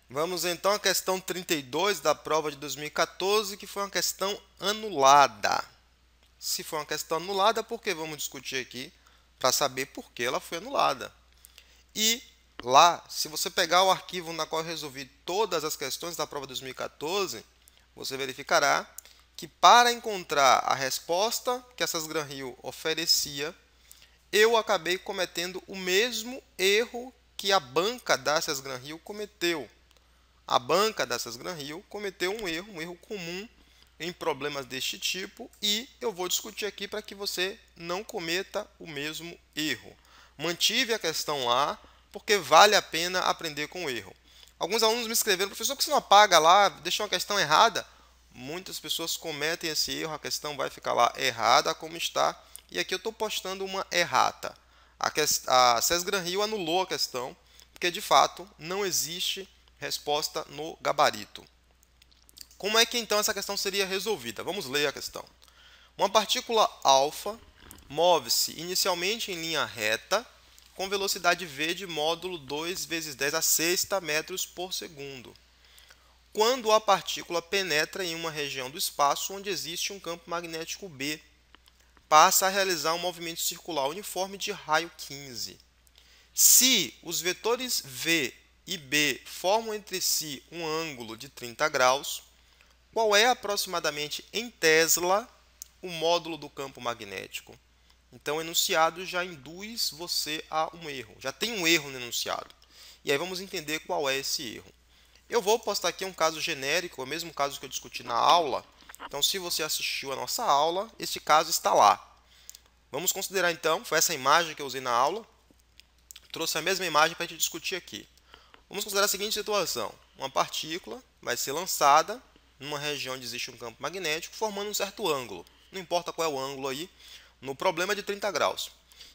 Vamos então à questão 32 da prova de 2014, que foi uma questão anulada. Se foi uma questão anulada, por que vamos discutir aqui para saber por que ela foi anulada? E lá, se você pegar o arquivo na qual eu resolvi todas as questões da prova de 2014, você verificará que para encontrar a resposta que a Sesgran-Hill oferecia, eu acabei cometendo o mesmo erro que a banca da Sesgran-Hill cometeu. A banca da Sesgran-Hill cometeu um erro comum em problemas deste tipo, e eu vou discutir aqui para que você não cometa o mesmo erro. Mantive a questão lá, porque vale a pena aprender com o erro. Alguns alunos me escreveram: professor, por que você não apaga lá, deixou uma questão errada? Muitas pessoas cometem esse erro, a questão vai ficar lá errada como está, e aqui eu estou postando uma errata. A Sesgran-Hill anulou a questão, porque de fato não existe resposta no gabarito. Como é que então essa questão seria resolvida? Vamos ler a questão. Uma partícula alfa move-se inicialmente em linha reta com velocidade v de módulo 2 vezes 10 a sexta metros por segundo. Quando a partícula penetra em uma região do espaço onde existe um campo magnético B, passa a realizar um movimento circular uniforme de raio 15. Se os vetores v e b formam entre si um ângulo de 30 graus, qual é aproximadamente em Tesla o módulo do campo magnético? Então, o enunciado já induz você a um erro. Já tem um erro no enunciado. E aí vamos entender qual é esse erro. Eu vou postar aqui um caso genérico, o mesmo caso que eu discuti na aula. Então, se você assistiu a nossa aula, este caso está lá. Vamos considerar então, foi essa imagem que eu usei na aula. Trouxe a mesma imagem para a gente discutir aqui. Vamos considerar a seguinte situação. Uma partícula vai ser lançada numa região onde existe um campo magnético, formando um certo ângulo. Não importa qual é o ângulo aí, no problema é de 30 graus.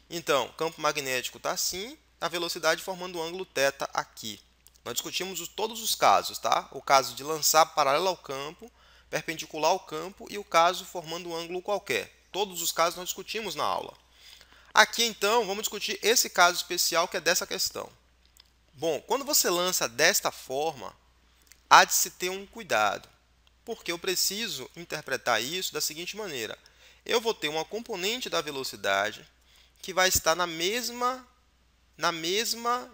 Então, o campo magnético está assim, a velocidade formando um ângulo θ aqui. Nós discutimos todos os casos, tá? O caso de lançar paralelo ao campo, perpendicular ao campo e o caso formando um ângulo qualquer. Todos os casos nós discutimos na aula. Aqui, então, vamos discutir esse caso especial que é dessa questão. Bom, quando você lança desta forma, há de se ter um cuidado, porque eu preciso interpretar isso da seguinte maneira. Eu vou ter uma componente da velocidade que vai estar na mesma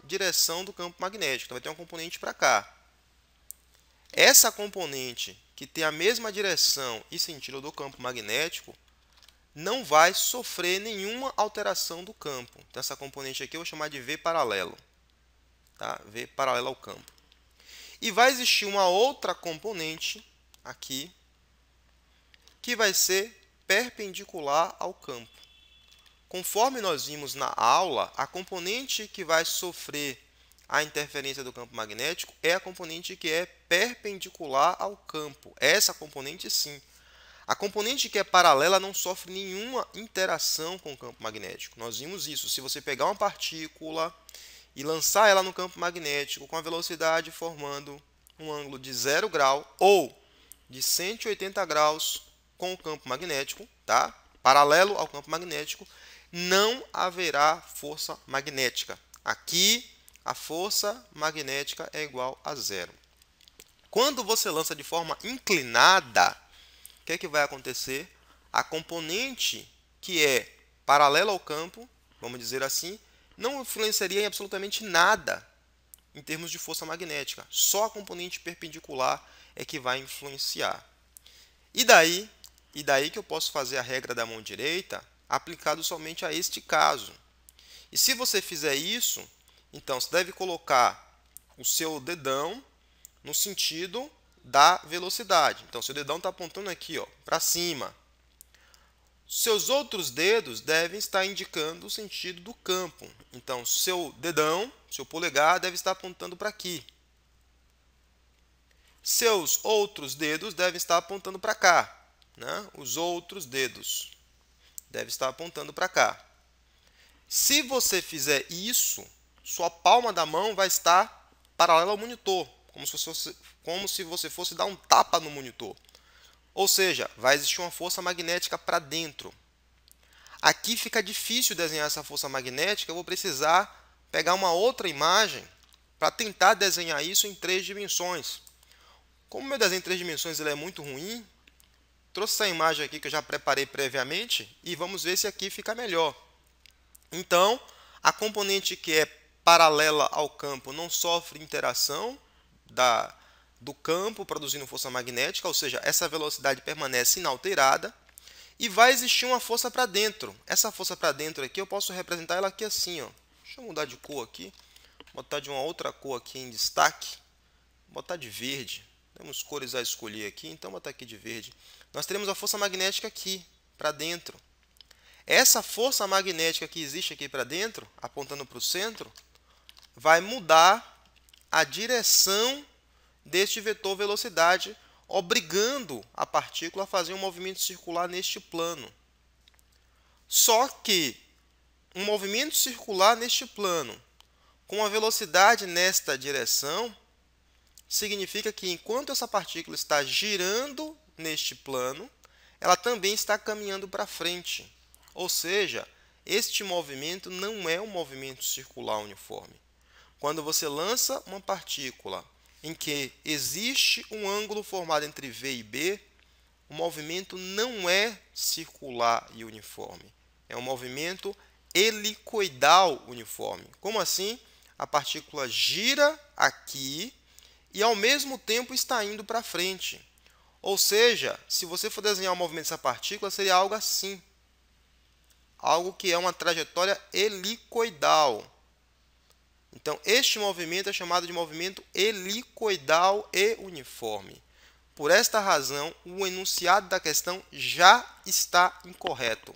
direção do campo magnético. Então, vai ter uma componente para cá. Essa componente que tem a mesma direção e sentido do campo magnético não vai sofrer nenhuma alteração do campo. Então, essa componente aqui eu vou chamar de V paralelo. Tá? V paralelo ao campo. E vai existir uma outra componente aqui que vai ser perpendicular ao campo. Conforme nós vimos na aula, a componente que vai sofrer a interferência do campo magnético é a componente que é perpendicular ao campo. Essa componente sim. A componente que é paralela não sofre nenhuma interação com o campo magnético. Nós vimos isso. Se você pegar uma partícula e lançar ela no campo magnético com a velocidade formando um ângulo de 0 grau ou de 180 graus com o campo magnético, tá? Paralelo ao campo magnético, não haverá força magnética. Aqui, a força magnética é igual a zero. Quando você lança de forma inclinada, o que é que vai acontecer? A componente que é paralela ao campo, vamos dizer assim, não influenciaria em absolutamente nada em termos de força magnética. Só a componente perpendicular é que vai influenciar. E daí que eu posso fazer a regra da mão direita aplicado somente a este caso. E se você fizer isso, então você deve colocar o seu dedão no sentido da velocidade. Então, seu dedão está apontando aqui para cima. Seus outros dedos devem estar indicando o sentido do campo. Então, seu dedão, seu polegar, deve estar apontando para aqui. Seus outros dedos devem estar apontando para cá. Né? Os outros dedos devem estar apontando para cá. Se você fizer isso, sua palma da mão vai estar paralela ao monitor, como se você fosse dar um tapa no monitor. Ou seja, vai existir uma força magnética para dentro. Aqui fica difícil desenhar essa força magnética, eu vou precisar pegar uma outra imagem para tentar desenhar isso em 3 dimensões. Como o meu desenho em 3 dimensões ele é muito ruim, trouxe essa imagem aqui que eu já preparei previamente e vamos ver se aqui fica melhor. Então, a componente que é paralela ao campo não sofre interação do campo produzindo força magnética, ou seja, essa velocidade permanece inalterada e vai existir uma força para dentro. Essa força para dentro aqui eu posso representar ela aqui assim, ó. Deixa eu mudar de cor aqui, botar de uma outra cor aqui em destaque, botar de verde. Temos cores a escolher aqui, então botar aqui de verde. Nós teremos a força magnética aqui para dentro. Essa força magnética que existe aqui para dentro, apontando para o centro, vai mudar a direção deste vetor velocidade, obrigando a partícula a fazer um movimento circular neste plano. Só que um movimento circular neste plano, com a velocidade nesta direção, significa que enquanto essa partícula está girando neste plano, ela também está caminhando para frente. Ou seja, este movimento não é um movimento circular uniforme. Quando você lança uma partícula em que existe um ângulo formado entre V e B, o movimento não é circular e uniforme. É um movimento helicoidal uniforme. Como assim? A partícula gira aqui e ao mesmo tempo está indo para frente. Ou seja, se você for desenhar o movimento dessa partícula, seria algo assim. Algo que é uma trajetória helicoidal. Então, este movimento é chamado de movimento helicoidal e uniforme. Por esta razão, o enunciado da questão já está incorreto.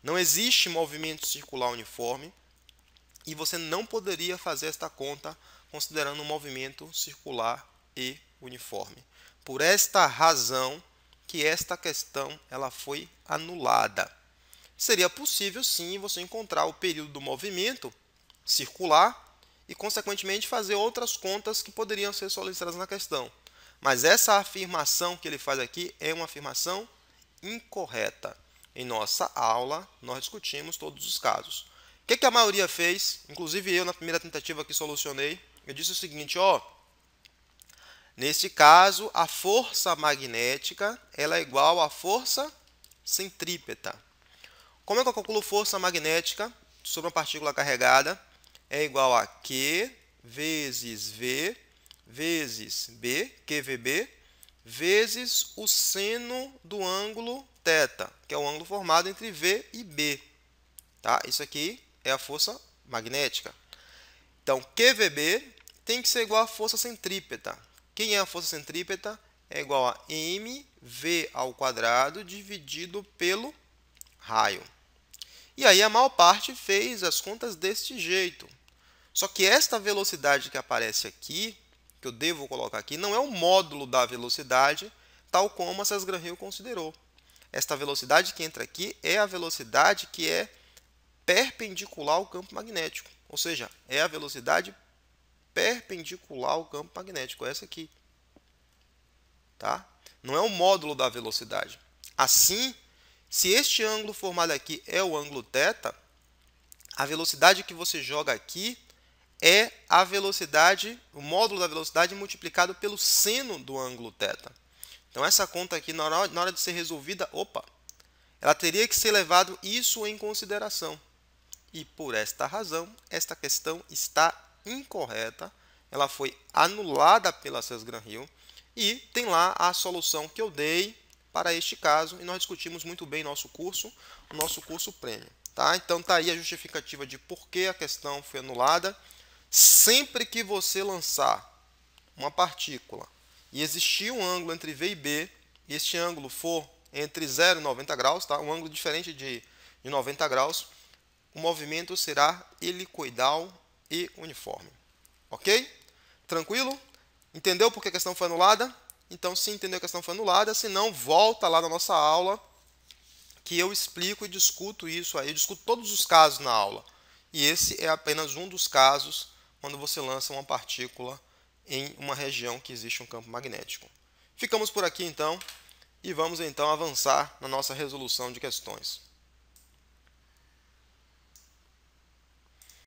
Não existe movimento circular uniforme e você não poderia fazer esta conta considerando um movimento circular e uniforme. Por esta razão que esta questão ela foi anulada. Seria possível sim você encontrar o período do movimento circular e consequentemente fazer outras contas que poderiam ser solicitadas na questão. Mas essa afirmação que ele faz aqui é uma afirmação incorreta. Em nossa aula nós discutimos todos os casos. O que a maioria fez? Inclusive eu na primeira tentativa que solucionei, eu disse o seguinte, ó, neste caso a força magnética ela é igual à força centrípeta. Como é que eu calculo força magnética sobre uma partícula carregada? É igual a Q vezes V vezes B, QVB, vezes o seno do ângulo θ, que é o ângulo formado entre V e B. Tá? Isso aqui é a força magnética. Então, QVB tem que ser igual à força centrípeta. Quem é a força centrípeta? É igual a mv ao quadrado dividido pelo raio. E aí a maior parte fez as contas deste jeito. Só que esta velocidade que aparece aqui, que eu devo colocar aqui, não é o módulo da velocidade, tal como a Cesgran-Hill considerou. Esta velocidade que entra aqui é a velocidade que é perpendicular ao campo magnético. Ou seja, é a velocidade perpendicular ao campo magnético, essa aqui. Tá? Não é o módulo da velocidade. Assim, se este ângulo formado aqui é o ângulo θ, a velocidade que você joga aqui é a velocidade, o módulo da velocidade multiplicado pelo seno do ângulo θ. Então, essa conta aqui, na hora de ser resolvida, ela teria que ser levado isso em consideração. E, por esta razão, esta questão está incorreta. Ela foi anulada pela Cesgran-Hill. E tem lá a solução que eu dei para este caso. E nós discutimos muito bem nosso curso, o nosso curso Premium. Tá? Então, está aí a justificativa de por que a questão foi anulada. Sempre que você lançar uma partícula e existir um ângulo entre V e B, e este ângulo for entre 0 e 90 graus, tá? Um ângulo diferente de 90 graus, o movimento será helicoidal e uniforme. Ok? Tranquilo? Entendeu por que a questão foi anulada? Então, se entendeu que a questão foi anulada, se não, volta lá na nossa aula, que eu explico e discuto isso aí. Eu discuto todos os casos na aula. E esse é apenas um dos casos quando você lança uma partícula em uma região que existe um campo magnético. Ficamos por aqui, então, e vamos, então, avançar na nossa resolução de questões.